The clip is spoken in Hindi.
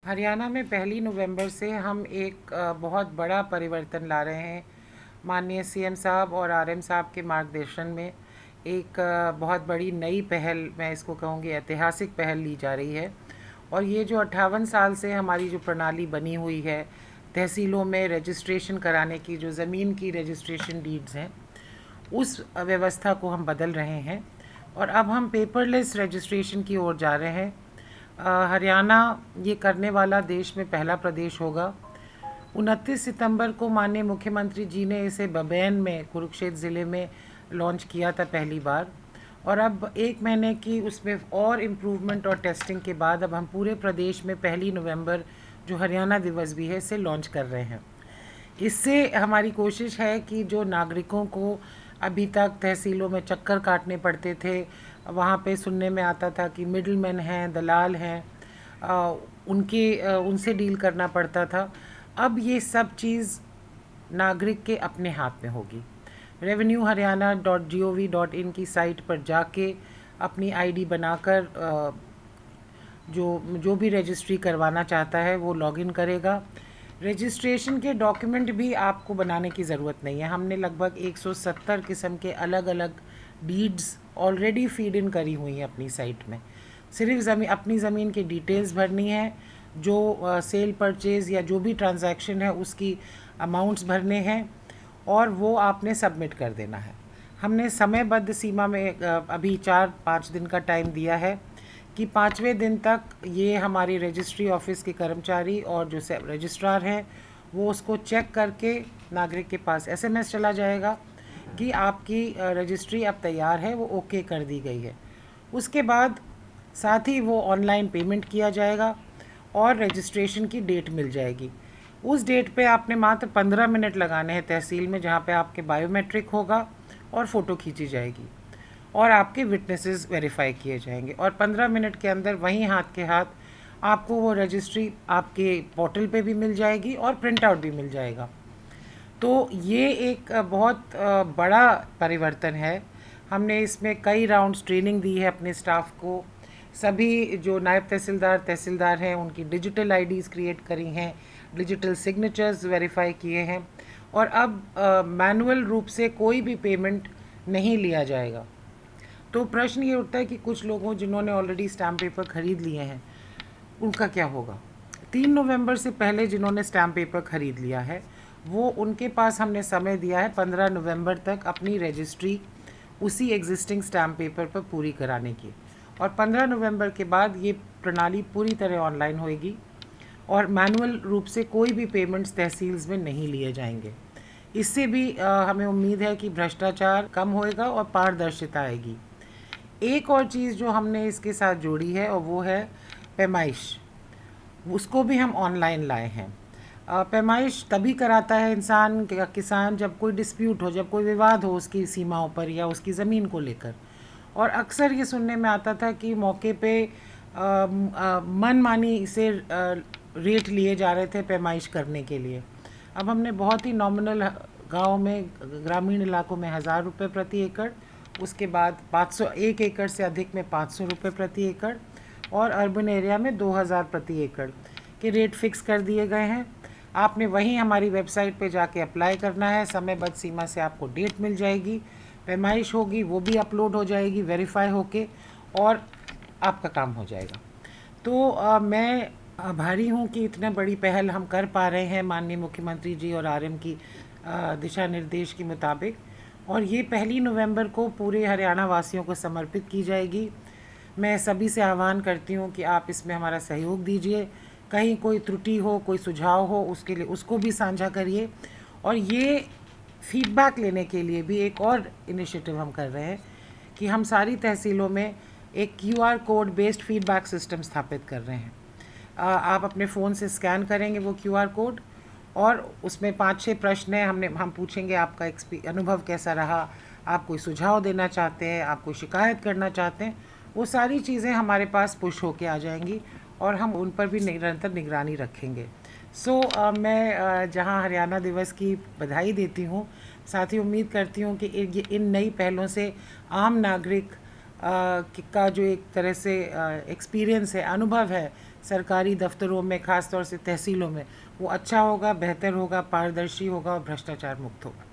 हरियाणा में 1 नवंबर से हम एक बहुत बड़ा परिवर्तन ला रहे हैं। माननीय सीएम साहब और आरएम साहब के मार्गदर्शन में एक बहुत बड़ी नई पहल, मैं इसको कहूँगी ऐतिहासिक पहल ली जा रही है। और ये जो 58 साल से हमारी जो प्रणाली बनी हुई है तहसीलों में रजिस्ट्रेशन कराने की, जो ज़मीन की रजिस्ट्रेशन डीड्स हैं, उस व्यवस्था को हम बदल रहे हैं और अब हम पेपरलेस रजिस्ट्रेशन की ओर जा रहे हैं। हरियाणा ये करने वाला देश में पहला प्रदेश होगा। 29 सितंबर को माननीय मुख्यमंत्री जी ने इसे बबैन में, कुरुक्षेत्र ज़िले में लॉन्च किया था पहली बार। और अब 1 महीने की उसमें और इम्प्रूवमेंट और टेस्टिंग के बाद अब हम पूरे प्रदेश में 1 नवंबर, जो हरियाणा दिवस भी है, इसे लॉन्च कर रहे हैं। इससे हमारी कोशिश है कि जो नागरिकों को अभी तक तहसीलों में चक्कर काटने पड़ते थे, वहाँ पे सुनने में आता था कि मिडलमैन हैं, दलाल हैं, उनसे डील करना पड़ता था, अब ये सब चीज़ नागरिक के अपने हाथ में होगी। revenuehariana.gov.in की साइट पर जाके अपनी आईडी बनाकर जो भी रजिस्ट्री करवाना चाहता है वो लॉगिन करेगा। रजिस्ट्रेशन के डॉक्यूमेंट भी आपको बनाने की ज़रूरत नहीं है। हमने लगभग 170 किस्म के अलग अलग डीड्स ऑलरेडी फीड इन करी हुई हैं अपनी साइट में। सिर्फ अपनी ज़मीन की डिटेल्स भरनी है, जो सेल परचेज़ या जो भी ट्रांजैक्शन है उसकी अमाउंट्स भरने हैं और वो आपने सबमिट कर देना है। हमने समयबद्ध सीमा में अभी 4-5 दिन का टाइम दिया है कि 5वें दिन तक ये हमारी रजिस्ट्री ऑफिस के कर्मचारी और जो रजिस्ट्रार हैं वो उसको चेक करके नागरिक के पास एसएमएस चला जाएगा कि आपकी रजिस्ट्री अब तैयार है, वो ओके कर दी गई है। उसके बाद साथ ही वो ऑनलाइन पेमेंट किया जाएगा और रजिस्ट्रेशन की डेट मिल जाएगी। उस डेट पे आपने मात्र 15 मिनट लगाने हैं तहसील में, जहाँ पे आपके बायोमेट्रिक होगा और फ़ोटो खींची जाएगी और आपके विटनेसेस वेरीफाई किए जाएंगे और 15 मिनट के अंदर वहीं हाथ के हाथ आपको वो रजिस्ट्री आपके पोर्टल पे भी मिल जाएगी और प्रिंट आउट भी मिल जाएगा। तो ये एक बहुत बड़ा परिवर्तन है। हमने इसमें कई राउंड्स ट्रेनिंग दी है अपने स्टाफ को। सभी जो नायब तहसीलदार हैं उनकी डिजिटल आईडीज़ क्रिएट करी हैं, डिजिटल सिग्नेचर्स वेरीफाई किए हैं और अब मैनुअल रूप से कोई भी पेमेंट नहीं लिया जाएगा। तो प्रश्न ये उठता है कि कुछ लोगों जिन्होंने ऑलरेडी स्टैम्प पेपर ख़रीद लिए हैं उनका क्या होगा। 3 नवंबर से पहले जिन्होंने स्टैम्प पेपर ख़रीद लिया है वो, उनके पास हमने समय दिया है 15 नवंबर तक अपनी रजिस्ट्री उसी एग्जिस्टिंग स्टैम्प पेपर पर पूरी कराने की। और 15 नवंबर के बाद ये प्रणाली पूरी तरह ऑनलाइन होएगी और मैनुअल रूप से कोई भी पेमेंट्स तहसील्स में नहीं लिए जाएंगे। इससे भी हमें उम्मीद है कि भ्रष्टाचार कम होएगा और पारदर्शिता आएगी। एक और चीज़ जो हमने इसके साथ जोड़ी है और वो है पैमाइश। उसको भी हम ऑनलाइन लाए हैं। पैमाइश तभी कराता है इंसान, किसान, जब कोई डिस्प्यूट हो, जब कोई विवाद हो उसकी सीमाओं पर या उसकी ज़मीन को लेकर। और अक्सर ये सुनने में आता था कि मौके पे मनमानी से रेट लिए जा रहे थे पैमाइश करने के लिए। अब हमने बहुत ही नॉमिनल, गांव में, ग्रामीण इलाकों में 1000 रुपये प्रति एकड़, उसके बाद 500, 1 एकड़ से अधिक में 500 रुपये प्रति एकड़ और अर्बन एरिया में 2000 प्रति एकड़ के रेट फिक्स कर दिए गए हैं। आपने वहीं हमारी वेबसाइट पे जाके अप्लाई करना है। समयबद्ध सीमा से आपको डेट मिल जाएगी, पैमाइश होगी, वो भी अपलोड हो जाएगी वेरीफाई होके और आपका काम हो जाएगा। तो मैं आभारी हूँ कि इतना बड़ी पहल हम कर पा रहे हैं माननीय मुख्यमंत्री जी और आरएम की दिशा निर्देश के मुताबिक। और ये 1 नवंबर को पूरे हरियाणा वासियों को समर्पित की जाएगी। मैं सभी से आह्वान करती हूँ कि आप इसमें हमारा सहयोग दीजिए। कहीं कोई त्रुटि हो, कोई सुझाव हो, उसके लिए उसको भी साझा करिए। और ये फीडबैक लेने के लिए भी एक और इनिशिएटिव हम कर रहे हैं कि हम सारी तहसीलों में एक QR code based feedback system स्थापित कर रहे हैं। आप अपने फ़ोन से स्कैन करेंगे वो QR कोड और उसमें 5-6 प्रश्न हैं। हम पूछेंगे आपका अनुभव कैसा रहा, आप कोई सुझाव देना चाहते हैं, आप कोई शिकायत करना चाहते हैं, वो सारी चीज़ें हमारे पास पुश होके आ जाएंगी और हम उन पर भी निरंतर निगरानी रखेंगे। मैं जहां हरियाणा दिवस की बधाई देती हूं, साथ ही उम्मीद करती हूं कि इन नई पहलों से आम नागरिक का जो एक तरह से एक्सपीरियंस है, अनुभव है सरकारी दफ्तरों में, ख़ास तौर से तहसीलों में, वो अच्छा होगा, बेहतर होगा, पारदर्शी होगा और भ्रष्टाचार मुक्त होगा।